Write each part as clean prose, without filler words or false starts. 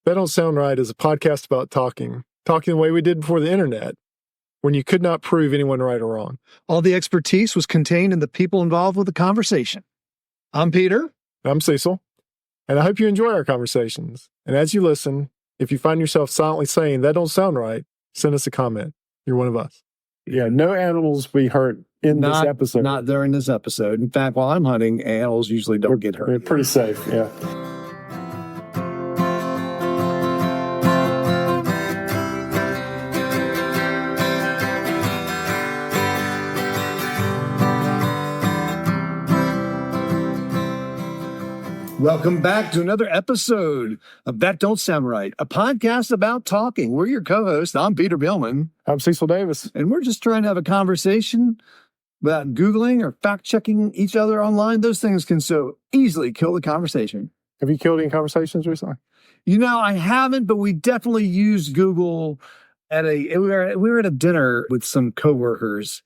That Don't Sound Right is a podcast about talking the way we did before the internet, when you could not prove anyone right or wrong. All the expertise was contained in the people involved with the conversation. I'm Peter. I'm Cecil, and I hope you enjoy our conversations. And as you listen, if you find yourself silently saying, that don't sound right, send us a comment. You're one of us. Yeah, no animals be hurt in this episode. Not during this episode. In fact, while I'm hunting, animals usually don't get hurt. They're pretty safe, yeah. Welcome back to another episode of That Don't Sound Right, a podcast about talking. We're your co-host. I'm Peter Billman. I'm Cecil Davis. And we're just trying to have a conversation without Googling or fact-checking each other online. Those things can so easily kill the conversation. Have you killed any conversations recently? You know, I haven't, but we definitely used Google we were at a dinner with some coworkers,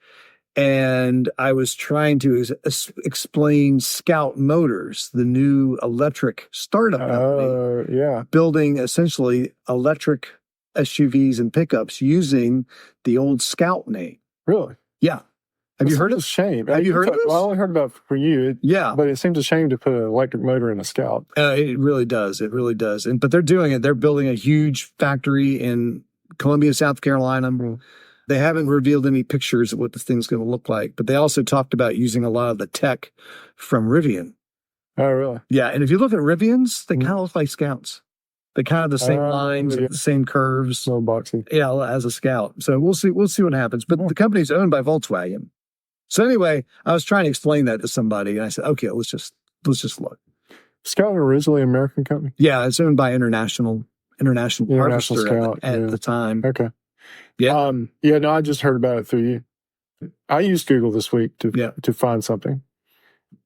and I was trying to explain Scout Motors, the new electric startup company, building essentially electric SUVs and pickups using the old Scout name. Really? Yeah. Have you heard of it? Shame. Have you heard of this? Well, I only heard about it for you. Yeah. But it seems a shame to put an electric motor in a Scout. It really does. It really does. But they're doing it. They're building a huge factory in Columbia, South Carolina. Mm-hmm. They haven't revealed any pictures of what this thing's going to look like, but they also talked about using a lot of the tech from Rivian. Oh, really? Yeah, and if you look at Rivians, they kind of look like Scouts. They kind of the same lines, the same curves. So boxy. Yeah, as a Scout. So we'll see what happens. But the company's owned by Volkswagen. So anyway, I was trying to explain that to somebody, and I said, okay, let's just look. Scout originally an American company? Yeah, it's owned by International Harvester Scout, at the time. Okay. Yeah. No, I just heard about it through you. I used Google this week to find something.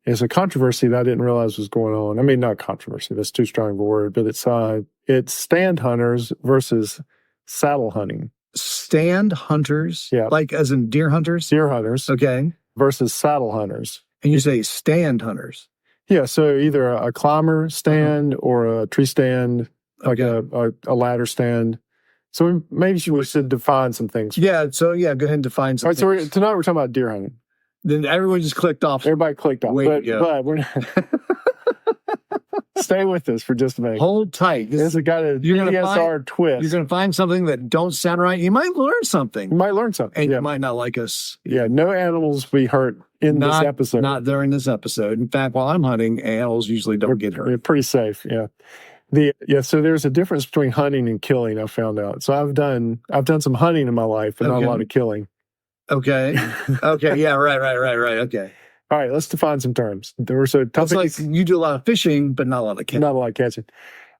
It's a controversy that I didn't realize was going on. I mean, not controversy, that's too strong of a word, but it's stand hunters versus saddle hunting. Stand hunters? Yeah. Like as in deer hunters? Deer hunters. Okay. Versus saddle hunters. And you say stand hunters? Yeah, so either a climber stand or a tree stand, like a ladder stand. So maybe we should define some things. Yeah, go ahead and define some things. All right, so tonight we're talking about deer hunting. Then everyone just clicked off. Everybody clicked off. But we're not. Stay with us for just a minute. Hold tight. This has got a DSR twist. You're going to find something that don't sound right. You might learn something. And you might not like us. Yeah, no animals be hurt in this episode. Not during this episode. In fact, while I'm hunting, animals usually don't get hurt. They're pretty safe, yeah. So there's a difference between hunting and killing, I found out. So I've done some hunting in my life, but not a lot of killing. Okay. Okay. Yeah. Right. Okay. All right. Let's define some terms. It's like you do a lot of fishing, but not a lot of catching. Not a lot of catching.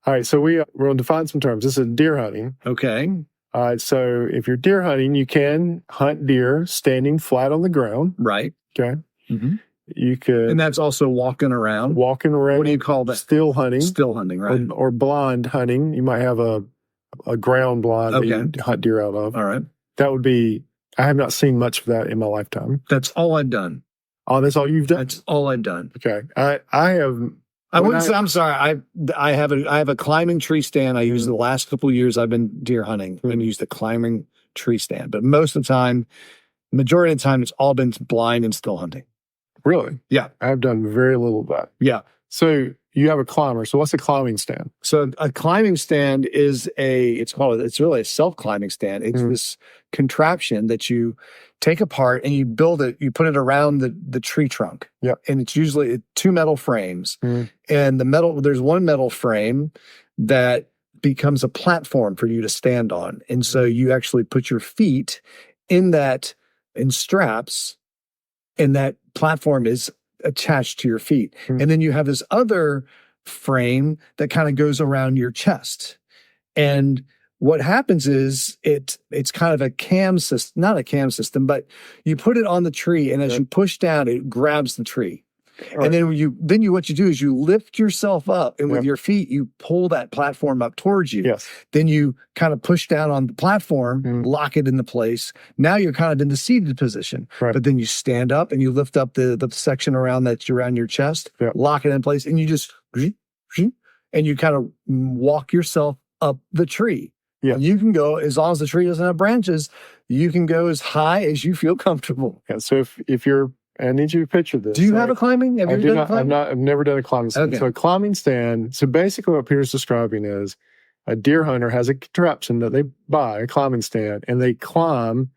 All right. So we're going to define some terms. This is deer hunting. Okay. All right. So if you're deer hunting, you can hunt deer standing flat on the ground. Right. Okay. Mm-hmm. You could. And that's also walking around. What do you call that? Still hunting. Still hunting, right. Or blind hunting. You might have a ground blind that you hunt deer out of. All right. That would be, I have not seen much of that in my lifetime. That's all I've done. Oh, that's all you've done? That's all I've done. Okay. I'm sorry. I have a climbing tree stand. I used the last couple of years I've been deer hunting and used a climbing tree stand. But most of the time, majority of the time, it's all been blind and still hunting. Really? Yeah. I've done very little of that. Yeah. So you have a climber. So what's a climbing stand? So a climbing stand is it's really a self-climbing stand. It's this contraption that you take apart and you build it, you put it around the tree trunk. Yeah. And it's usually 2 metal frames. And there's one metal frame that becomes a platform for you to stand on. And so you actually put your feet in straps, and that platform is attached to your feet. And then you have this other frame that kind of goes around your chest. And what happens is it's kind of a cam system, not a cam system, but you put it on the tree, and as you push down, it grabs the tree. Right. And then what you do is you lift yourself up, and with your feet, you pull that platform up towards you. Yes. Then you kind of push down on the platform, lock it into place. Now you're kind of in the seated position. Right. But then you stand up and you lift up the section around your chest, lock it in place, and you just, and you kind of walk yourself up the tree. Yeah. You can go, as long as the tree doesn't have branches, you can go as high as you feel comfortable. Yeah. So if you're, I need you to picture this. Do you have a climbing? Have you I ever do done not. climbing? I've never done a climbing stand. Okay. So a climbing stand. So basically, what Peter's describing is a deer hunter has a contraption that they buy, a climbing stand, and they climb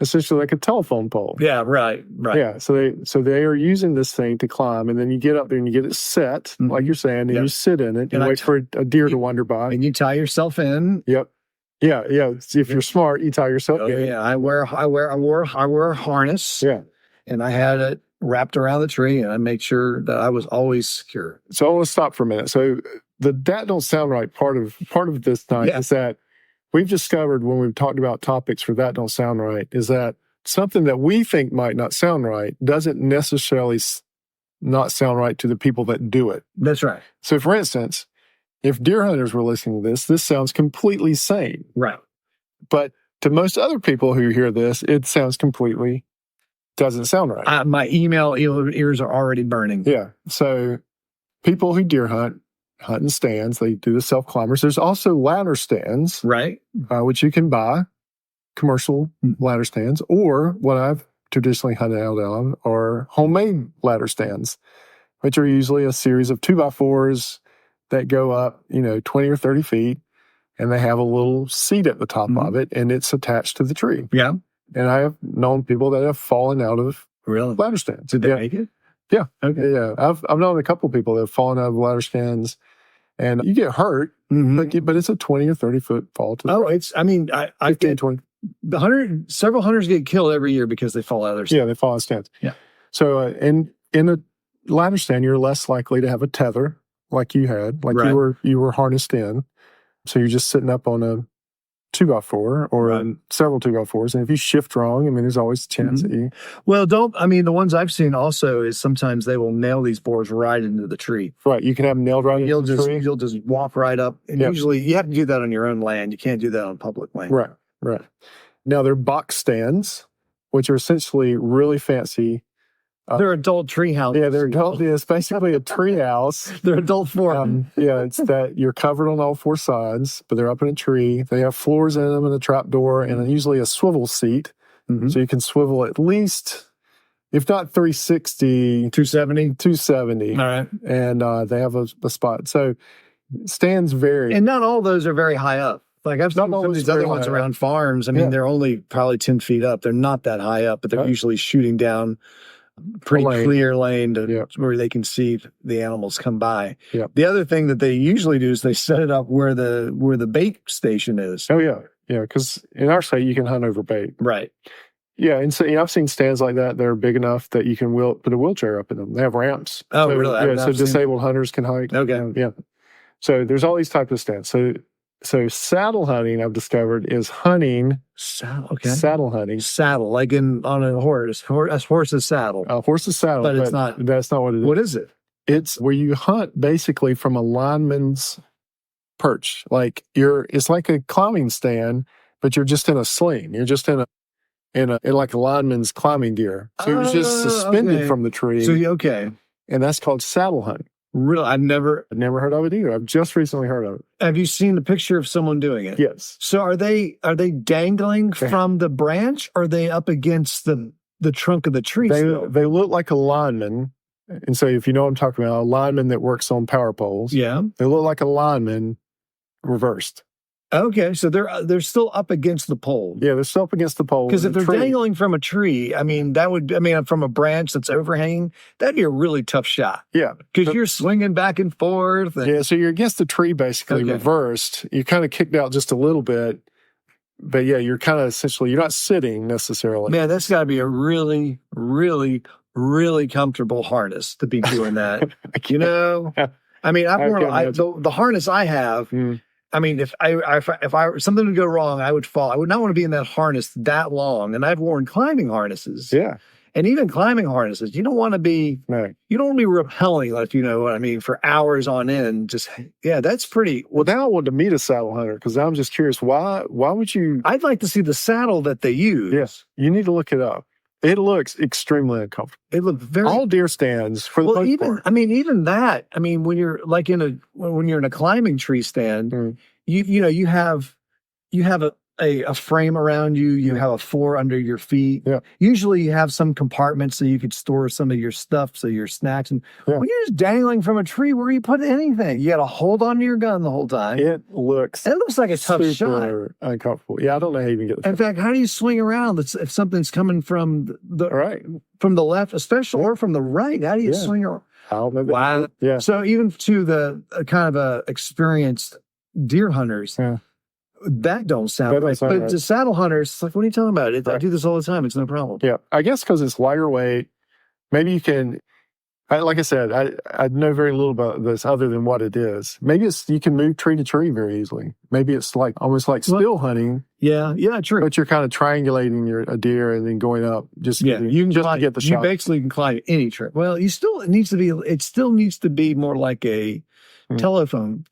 essentially like a telephone pole. Yeah, right. Yeah. So they are using this thing to climb, and then you get up there and you get it set, like you're saying, and you sit in it and wait for a deer to wander by. And you tie yourself in. Yep. Yeah. If you're smart, you tie yourself in. Yeah. I wore a harness. Yeah. And I had it wrapped around the tree, and I made sure that I was always secure. So I want to stop for a minute. So that don't sound right. Part of this night is that we've discovered when we've talked about topics for that don't sound right is that something that we think might not sound right doesn't necessarily not sound right to the people that do it. That's right. So for instance, if deer hunters were listening to this sounds completely sane. Right. But to most other people who hear this, it sounds completely doesn't sound right. My email ears are already burning. Yeah. So people who deer hunt in stands, they do the self-climbers. There's also ladder stands. Right. Which you can buy, commercial ladder stands, or what I've traditionally hunted out of are homemade ladder stands, which are usually a series of 2x4s that go up, 20 or 30 feet, and they have a little seat at the top of it, and it's attached to the tree. Yeah. And I have known people that have fallen out of ladder stands. Did they make it? Yeah. Okay. Yeah. I've known a couple of people that have fallen out of ladder stands, and you get hurt, but it's a 20 or 30 foot fall. I 15, 20. Several hunters get killed every year because they fall out of their stands. Yeah, they fall out of stands. Yeah. So in a ladder stand, you're less likely to have a tether like you had, like you were harnessed in. So you're just sitting up on a 2x4 or several 2x4s. And if you shift wrong, there's always a chance that you... Well, the ones I've seen also is sometimes they will nail these boards right into the tree. Right. You can have them nailed right into the tree. You'll just walk right up. And usually you have to do that on your own land. You can't do that on public land. Right. Now, they're box stands, which are essentially really fancy. They're adult tree houses. Yeah, they're adult. It's basically a tree house. They're adult form. It's that you're covered on all four sides, but they're up in a tree. They have floors in them and a trap door and usually a swivel seat. So you can swivel at least, if not 360, 270. All right. And they have a spot. So stands vary. And not all those are very high up. Like I've seen some of these other ones around farms. They're only probably 10 feet up. They're not that high up, but they're usually shooting down pretty clear lane to where they can see the animals come by. Yeah. The other thing that they usually do is they set it up where the bait station is. Oh yeah. Yeah. Because in our state you can hunt over bait. Right. Yeah. And so I've seen stands like that. They're big enough that you can put a wheelchair up in them. They have ramps. Oh, really? Yeah. So disabled hunters can hike. Okay. Yeah. So there's all these types of stands. So saddle hunting, I've discovered, is hunting. Saddle hunting. Saddle, like on a horse. A horse's saddle. A horse's saddle. But it's not. That's not what it is. What is it? It's where you hunt basically from a lineman's perch. It's like a climbing stand, but you're just in a sling. You're just in like a lineman's climbing gear. So you're just suspended from the tree. And that's called saddle hunting. Really? I've never heard of it either. I've just recently heard of it. Have you seen a picture of someone doing it? Yes. So are they dangling from the branch, or are they up against the trunk of the tree? They look like a lineman. And so if you know what I'm talking about, a lineman that works on power poles. Yeah. They look like a lineman reversed. Okay, so they're still up against the pole. Yeah, they're still up against the pole. Because if they're dangling from a tree, from a branch that's overhanging, that'd be a really tough shot. Yeah. Because you're swinging back and forth. So you're against the tree basically reversed. You're kind of kicked out just a little bit. But yeah, you're kind of essentially, you're not sitting necessarily. Man, that's got to be a really, really, really comfortable harness to be doing that. I've worn the harness I have. If something would go wrong, I would fall. I would not want to be in that harness that long. And I've worn climbing harnesses. Yeah. And even climbing harnesses, you don't want to be rappelling, if you know what I mean, for hours on end. That's pretty. Well, now I want to meet a saddle hunter because I'm just curious. Why would you? I'd like to see the saddle that they use. Yes. You need to look it up. It looks extremely uncomfortable. It looks very. All deer stands for the most part. Even that. When you're when you're in a climbing tree stand, you have a frame around you. You have a floor under your feet. Yeah. Usually you have some compartment so you could store some of your stuff, so your snacks. And when you're just dangling from a tree, where you put anything, you got to hold on to your gun the whole time. It looks like a tough shot. super uncomfortable. Yeah, I don't know how you even get the In fact, how do you swing around if something's coming from from the left, especially, or from the right? How do you swing around? I don't know. Wow. Yeah. So even to the kind of experienced deer hunters, that don't sound right. But the saddle hunters, it's like, what are you talking about? I do this all the time. It's no problem. Yeah. I guess because it's lighter weight, maybe you can, like I said, I know very little about this other than what it is. Maybe you can move tree to tree very easily. Maybe it's like almost like still hunting. Yeah, true. But you're kind of triangulating a deer and then going up you can just to get the shot. You basically can climb any tree. Well, it still needs to be more like a telephone.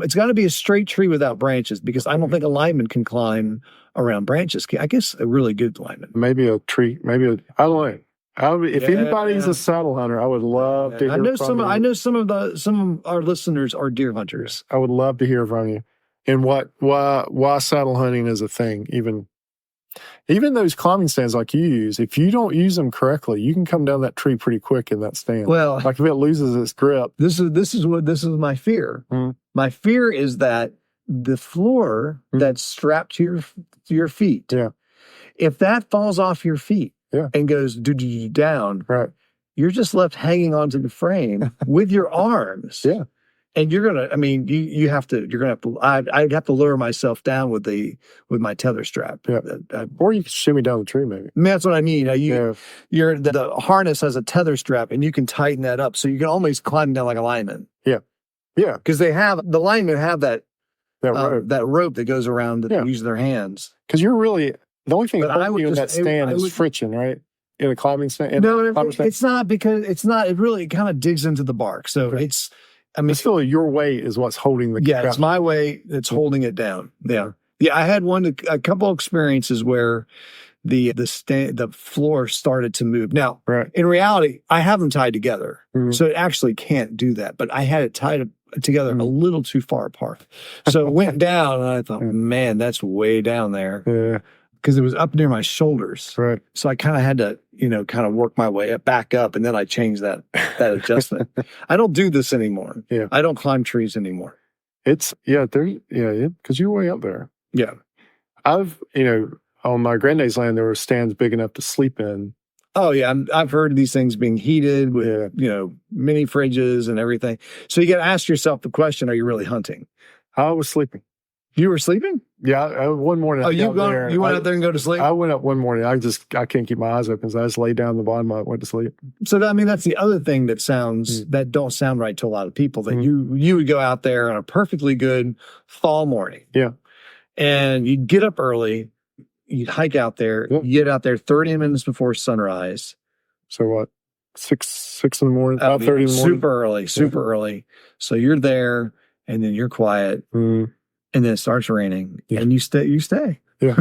It's got to be a straight tree without branches, because I don't think a lineman can climb around branches. I guess a really good lineman. Maybe a tree. I don't know. If anybody's a saddle hunter, I would love to hear from you. I know some of our listeners are deer hunters. I would love to hear from you. And why saddle hunting is a thing. Even those climbing stands like you use, if you don't use them correctly, you can come down that tree pretty quick in that stand. Well, like if it loses its grip. This is my fear. Mm-hmm. My fear is that the floor that's strapped to your feet, if that falls off your feet and goes down, you're just left hanging onto the frame with your arms. Yeah. And you're gonna, I'd have to lure myself down with my tether strap. Yeah. Or you can shimmy down the tree, maybe. That's what I mean. The harness has a tether strap, and you can tighten that up, so you can almost climb down like a lineman. Yeah. Yeah. Because the linemen have that rope that goes around that they use their hands. Because the only thing holding you in that stand is friction, right? In a climbing stand. It's not, because it really kind of digs into the bark. So it's still your weight is what's holding the it's my weight that's holding it down. Yeah. I had a couple experiences where the floor started to move. Now, in reality, I have them tied together, so it actually can't do that. But I had it tied together a little too far apart, so it went down, and I thought, man, that's way down there. Yeah. Because it was up near my shoulders. Right. So I kind of had to, kind of work my way back up, and then I changed that adjustment. I don't do this anymore. Yeah. I don't climb trees anymore. Because you're way up there. Yeah. I've, on my granddad's land, there were stands big enough to sleep in. Oh, yeah. I've heard of these things being heated with, mini fridges and everything. So you got to ask yourself the question, are you really hunting? I was sleeping. You were sleeping? Yeah, one morning. You went out there and go to sleep? I went up one morning. I can't keep my eyes open, so I just laid down at the bottom. I went to sleep. So that's the other thing that don't sound right to a lot of people. That you would go out there on a perfectly good fall morning. Yeah, and you'd get up early. You'd hike out there. Yep. You get out there 30 minutes before sunrise. So what? 6 in the morning? 5:30 in the morning? Super early. So you're there, and then you're quiet. And then it starts raining, and you stay. Yeah.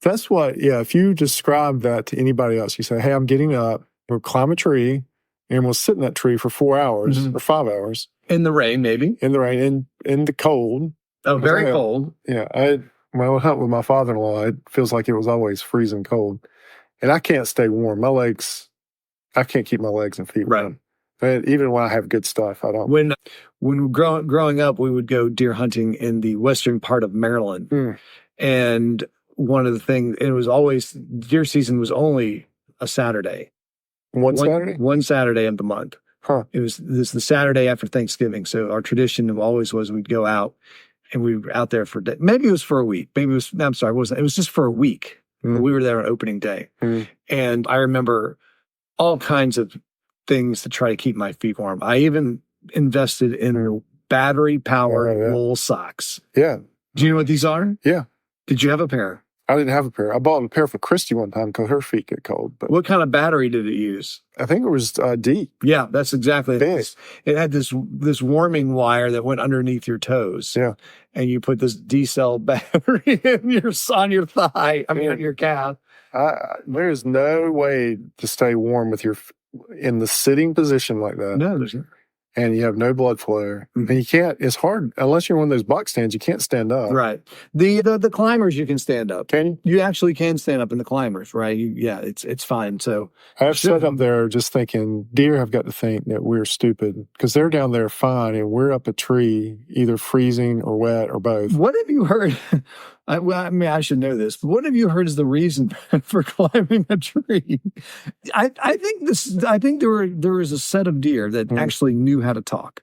That's what, if you describe that to anybody else, you say, hey, I'm getting up, we'll climb a tree, and we'll sit in that tree for 4 hours or 5 hours. In the rain, maybe. In the rain, in the cold. Oh, very cold. Yeah. When I would hunt with my father-in-law, it feels like it was always freezing cold. And I can't stay warm. I can't keep my legs and feet warm. Right. Even when I have good stuff, I don't. When growing up, we would go deer hunting in the western part of Maryland. And one of the things, it was always, deer season was only a Saturday. One Saturday? One Saturday of the month. Huh. It was the Saturday after Thanksgiving. So our tradition always was we'd go out, and we were out there maybe it was for a week. It was just for a week. We were there on opening day. And I remember all kinds of things to try to keep my feet warm. I even invested in battery-powered wool socks. Yeah. Do you know what these are? Yeah. Did you have a pair? I didn't have a pair. I bought a pair for Christy one time because her feet get cold. But what kind of battery did it use? I think it was D. Yeah, that's exactly it. It had this warming wire that went underneath your toes. Yeah. And you put this D-cell battery on your thigh. On your calf. There's no way to stay warm with in the sitting position like that. No, there's not. and you have no blood flow. And you can't, it's hard, unless you're in one of those box stands, you can't stand up. Right. The climbers, you can stand up. Can you? You actually can stand up in the climbers, right? It's fine. So I've sat up there just thinking, deer have got to think that we're stupid because they're down there fine and we're up a tree, either freezing or wet or both. What have you heard? I should know this, but what have you heard is the reason for climbing a tree? I think there was a set of deer that actually knew how to talk.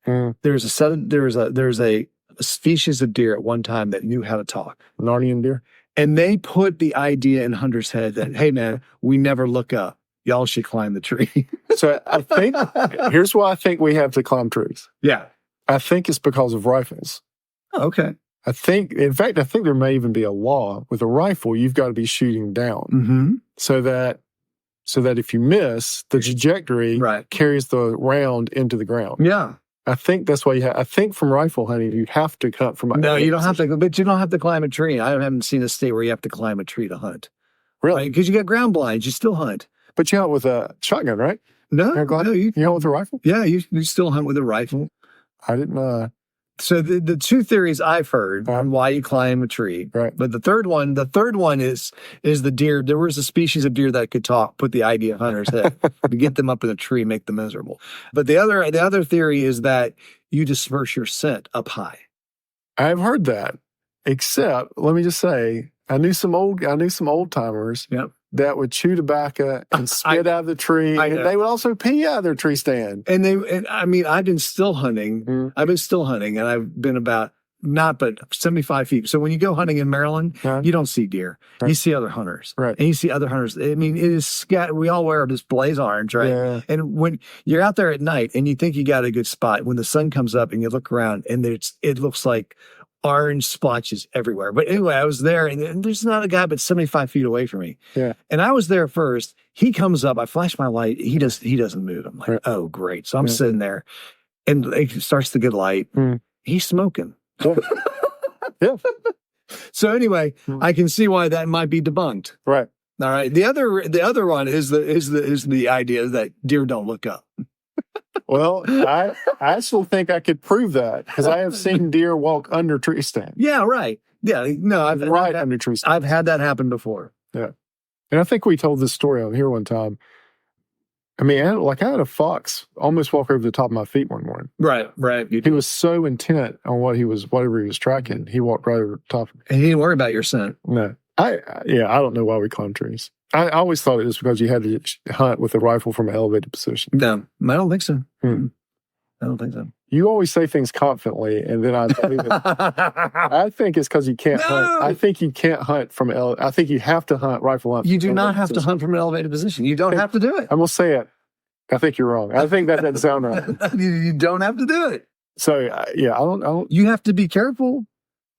There's a species of deer at one time that knew how to talk. Narnian deer. And they put the idea in hunters' head that, hey man, we never look up. Y'all should climb the tree. So I think, here's why I think we have to climb trees. Yeah. I think it's because of rifles. Oh, okay. I think there may even be a law with a rifle, you've got to be shooting down so that if you miss, the trajectory carries the round into the ground. Yeah. I think that's why I think from rifle hunting, you have to hunt from. No, you don't have to, but you don't have to climb a tree. I haven't seen a state where you have to climb a tree to hunt. Really? Because you got ground blinds, you still hunt. But you hunt with a shotgun, right? No, you hunt with a rifle? Yeah, you still hunt with a rifle. I didn't. So the two theories I've heard on why you climb a tree, right? But the third one is the deer. There was a species of deer that could talk. Put the idea in hunter's head to get them up in a tree, make them miserable. But the other theory is that you disperse your scent up high. I've heard that. Except, let me just say, I knew some old timers. Yep. That would chew tobacco and spit out of the tree. And they would also pee out of their tree stand. And I've been still hunting. I've been still hunting, and I've been about not but 75 feet. So when you go hunting in Maryland, you don't see deer. Right. You see other hunters. Right. And you see other hunters. I mean, it is scat. We all wear this blaze orange, right? Yeah. And when you're out there at night and you think you got a good spot, when the sun comes up and you look around and it looks like orange splotches everywhere. But anyway, I was there, and there's not a guy but 75 feet away from me. Yeah. And I was there first. He comes up. I flash my light. He doesn't move. I'm like, oh, great. So I'm sitting there, and it starts to get light. He's smoking. Yeah. So anyway, I can see why that might be debunked. Right. All right. The other one is the idea that deer don't look up. Well, I still think I could prove that because I have seen deer walk under tree stand. Yeah, right. Yeah, no, under tree stand. I've had that happen before. Yeah, and I think we told this story on here one time. I mean, I had a fox almost walk over the top of my feet one morning. Right. He was so intent on whatever he was tracking, he walked right over the top of me. And he didn't worry about your scent. No, I don't know why we climb trees. I always thought it was because you had to hunt with a rifle from an elevated position. No, I don't think so. I don't think so. You always say things confidently, and then I believe it. I think it's because you can't hunt. I think you can't hunt from I think you have to hunt rifle hunt. You do not have to hunt from an elevated position. You don't have to do it. I'm going to say it. I think you're wrong. I think that doesn't sound right. You don't have to do it. So, I don't. You have to be careful.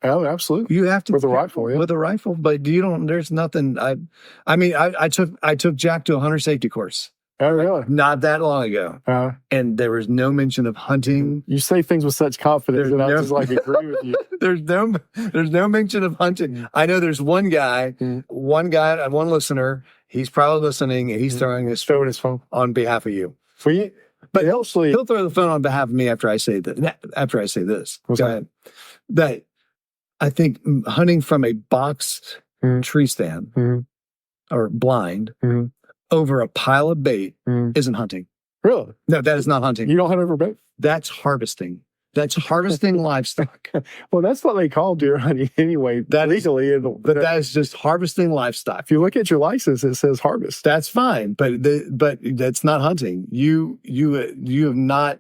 Oh, absolutely. You have to with a rifle, yeah. With a rifle, but you don't. There's nothing. I took Jack to a hunter safety course. Oh, really? Not that long ago, and there was no mention of hunting. You say things with such confidence that I just agree with you. There's no mention of hunting. I know there's one listener. He's probably listening, and he's throwing his phone on behalf of you. For you, but he'll throw the phone on behalf of me after I say that. After I say this, what's go ahead. That I think hunting from a boxed tree stand or blind over a pile of bait isn't hunting. Really? No, that is not hunting. You don't hunt over bait? That's harvesting. That's harvesting livestock. Well, that's what they call deer hunting anyway. That If you look at your license, it says harvest. That's fine, but that's not hunting. You have not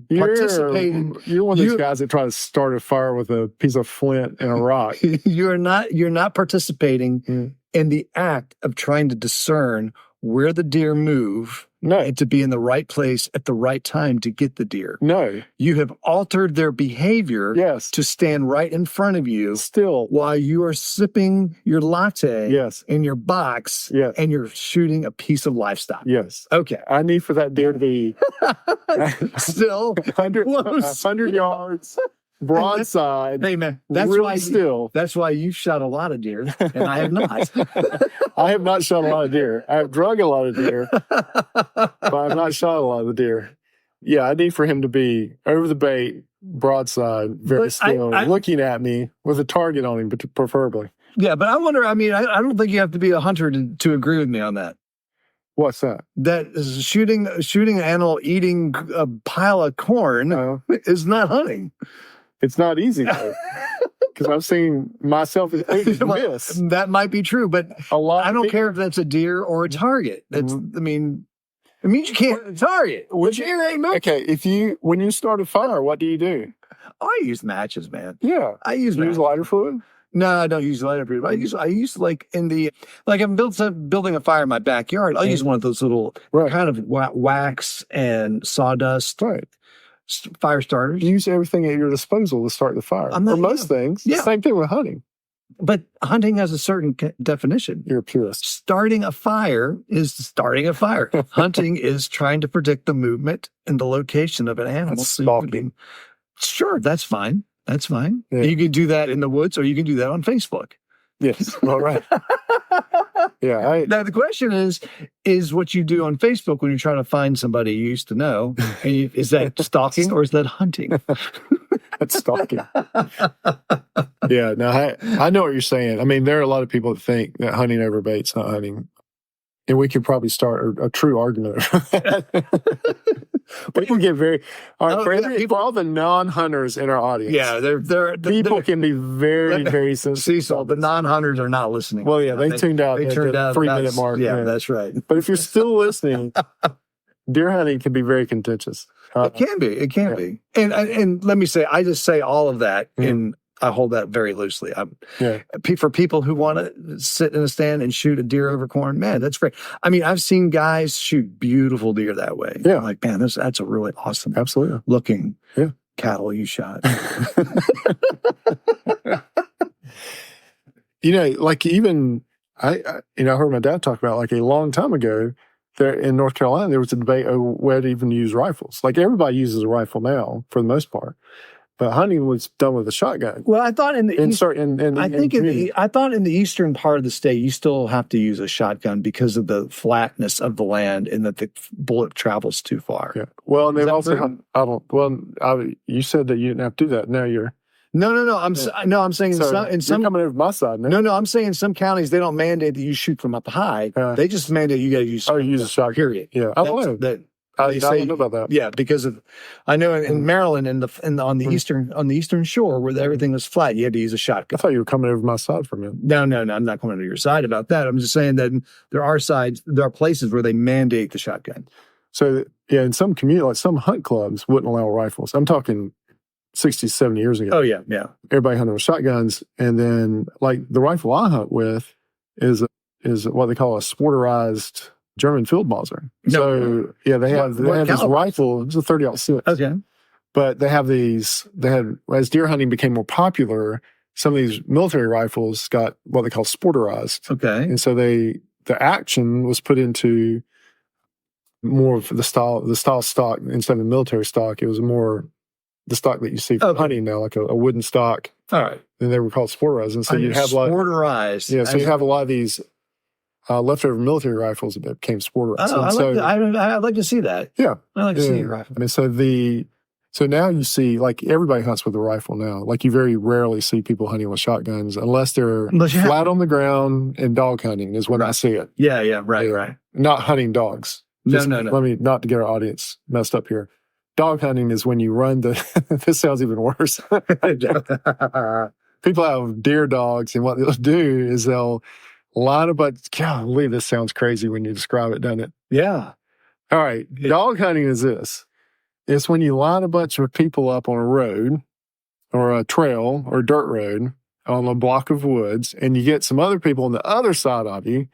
participated. You're one of those guys that try to start a fire with a piece of flint and a rock. You're not participating in the act of trying to discern where the deer move and to be in the right place at the right time to get the deer. No. You have altered their behavior to stand right in front of you still while you are sipping your latte in your box and you're shooting a piece of livestock. Yes. Okay. I need for that deer to be still 100 yards. Broadside. Hey man, that's why you shot a lot of deer, and I have not. I have not shot a lot of deer. I have drug a lot of deer, but I have not shot a lot of the deer. Yeah, I need for him to be over the bait, broadside, very still, looking at me with a target on him, but preferably. Yeah, but I wonder, I mean, I don't think you have to be a hunter to agree with me on that. What's that? That is shooting an animal eating a pile of corn is not hunting. It's not easy, though. Because I'm seeing myself as miss. That might be true, but I don't care if that's a deer or a target. That's, I mean, it means you can't target. Okay, when you start a fire, what do you do? Oh, I use matches, man. Yeah. I use lighter fluid? No, I don't use lighter fluid. I use like I'm building a fire in my backyard. I'll use one of those little kind of wax and sawdust fire starters. You use everything at your disposal to start the fire. For most things. Yeah. Same thing with hunting. But hunting has a certain definition. You're a purist. Starting a fire is starting a fire. Hunting is trying to predict the movement and the location of an animal. That's stalking. Sure, that's fine. That's fine. Yeah. You can do that in the woods, or you can do that on Facebook. Yes. All right. Yeah. Now the question is what you do on Facebook when you're trying to find somebody you used to know. Is that stalking or is that hunting? That's stalking. Yeah. Now I know what you're saying. I mean, there are a lot of people that think that hunting over bait's not hunting. And we could probably start a true argument. People get very for all the non-hunters in our audience. Yeah, people can be very, very sensitive. Cecil, the non-hunters are not listening. Well, yeah, they tuned out at the 3-minute mark. Yeah, that's right. But if you're still listening, deer hunting can be very contentious. It can be. It can be. And let me say, I just say all of that I hold that very loosely. For people who want to sit in a stand and shoot a deer over corn, man, that's great. I mean, I've seen guys shoot beautiful deer that way. Yeah. I'm like, man, that's a really awesome looking cattle you shot. Like even I heard my dad talk about like a long time ago there in North Carolina, there was a debate over where to even use rifles. Like everybody uses a rifle now for the most part. But hunting was done with a shotgun. Well, I thought in the I thought in the eastern part of the state, you still have to use a shotgun because of the flatness of the land and that the bullet travels too far. Yeah. Well, and they've also you said that you didn't have to do that. Now you're No. I'm saying in some you're coming over my side now. No. I'm saying in some counties they don't mandate that you shoot from up high. They just mandate you got to use. Use a shotgun. Period. Yeah, I don't know. I don't know about that. Yeah, because of I know in Maryland on the eastern shore where everything was flat, you had to use a shotgun. I thought you were coming over my side for a minute. No, I'm not coming to your side about that. I'm just saying that there are places where they mandate the shotgun. So yeah, in some community, like some hunt clubs wouldn't allow rifles. I'm talking 60, 70 years ago. Oh yeah. Everybody hunted with shotguns, and then like the rifle I hunt with is what they call a sporterized German field Mauser. So yeah, they have this rifle. It's a 30-06. Okay, but they have as deer hunting became more popular, some of these military rifles got what they call sporterized. Okay, and so the action was put into more of the style stock instead of military stock. It was more the stock that you see for hunting now, like a wooden stock. All right, and they were called sporterized, and so you'd have sporterized. Yeah, so you have a lot of these. Leftover military rifles that became sporterized. Oh, I'd like to see that. Yeah. I'd like to see your rifle. I mean, so now you see, like, everybody hunts with a rifle now. Like, you very rarely see people hunting with shotguns unless they're flat on the ground and dog hunting is when I see it. Yeah, right. Not hunting dogs. No. Let me, not to get our audience messed up here. Dog hunting is when you run this sounds even worse. People have deer dogs, and what they'll do is they'll line up, golly, this sounds crazy when you describe it, doesn't it? Yeah. All right. Dog hunting is this. It's when you line a bunch of people up on a road or a trail or dirt road on a block of woods, and you get some other people on the other side of you,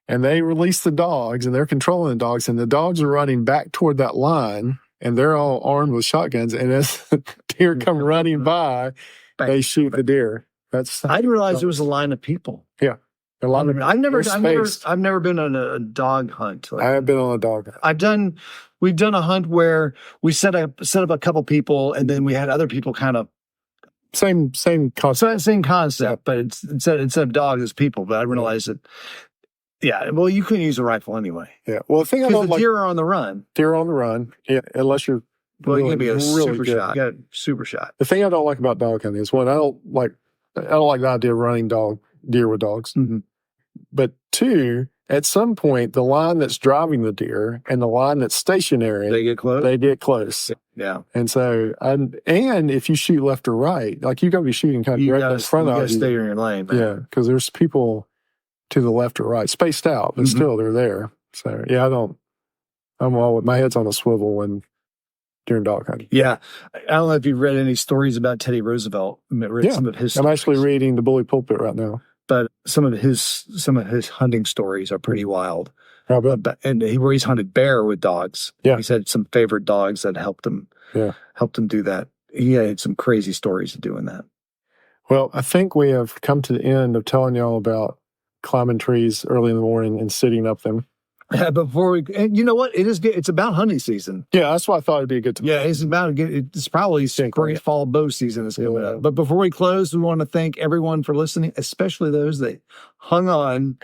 and they release the dogs, and they're controlling the dogs, and the dogs are running back toward that line, and they're all armed with shotguns, and as the deer come running by, they shoot the deer. I didn't realize it was a line of people. Yeah. I've never been on a dog hunt. I have been on a dog hunt. We've done a hunt where we set up a couple people, and then we had other people kind of same concept. Same concept, but it's instead of dogs, it's people. But I realized that Yeah, well, you couldn't use a rifle anyway. Yeah. Well, the thing I Because don't the like, deer are on the run. deer on the run, yeah, unless you're Well, really, you can be a really super good. shot. You got a super shot. The thing I don't like about dog hunting is one, I don't like the idea of running deer with dogs. Mm-hmm. But two, at some point, the line that's driving the deer and the line that's stationary, They get close. They get close. Yeah. And so, and if you shoot left or right, like you got to be shooting kind of right in front of you. You got to stay in your lane, man. Yeah, because there's people to the left or right, spaced out, but still they're there. So yeah, I'm all my head's on a swivel when during dog hunting. Yeah, I don't know if you've read any stories about Teddy Roosevelt. Some of his. I'm actually reading The Bully Pulpit right now. But some of his hunting stories are pretty wild. How about where he's hunted bear with dogs. Yeah, he's had some favorite dogs that helped him. Yeah, helped him do that. He had some crazy stories of doing that. Well, I think we have come to the end of telling y'all about climbing trees early in the morning and sitting up them. Yeah, before and you know what? It's about hunting season. Yeah, that's why I thought it'd be a good time. Yeah, it's probably spring, fall, bow season is coming up. But before we close, we want to thank everyone for listening, especially those that hung on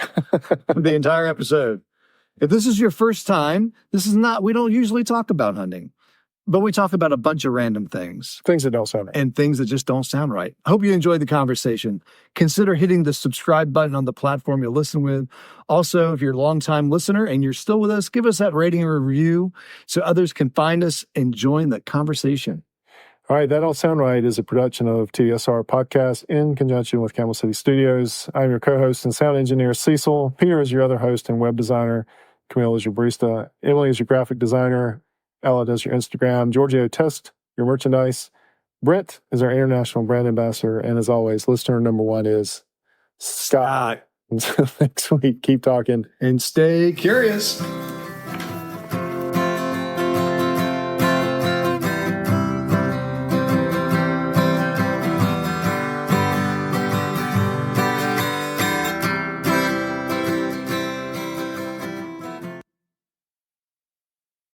the entire episode. If this is your first time, we don't usually talk about hunting, but we talk about a bunch of random things. Things that don't sound right. And things that just don't sound right. I hope you enjoyed the conversation. Consider hitting the subscribe button on the platform you listen with. Also, if you're a longtime listener and you're still with us, give us that rating and review so others can find us and join the conversation. All right, That Don't Sound Right is a production of TSR Podcast in conjunction with Camel City Studios. I'm your co-host and sound engineer, Cecil. Peter is your other host and web designer. Camille is your barista. Emily is your graphic designer. Ella does your Instagram. Giorgio tests your merchandise. Brent is our international brand ambassador. And as always, listener number one is Scott. Until next week, keep talking and stay curious.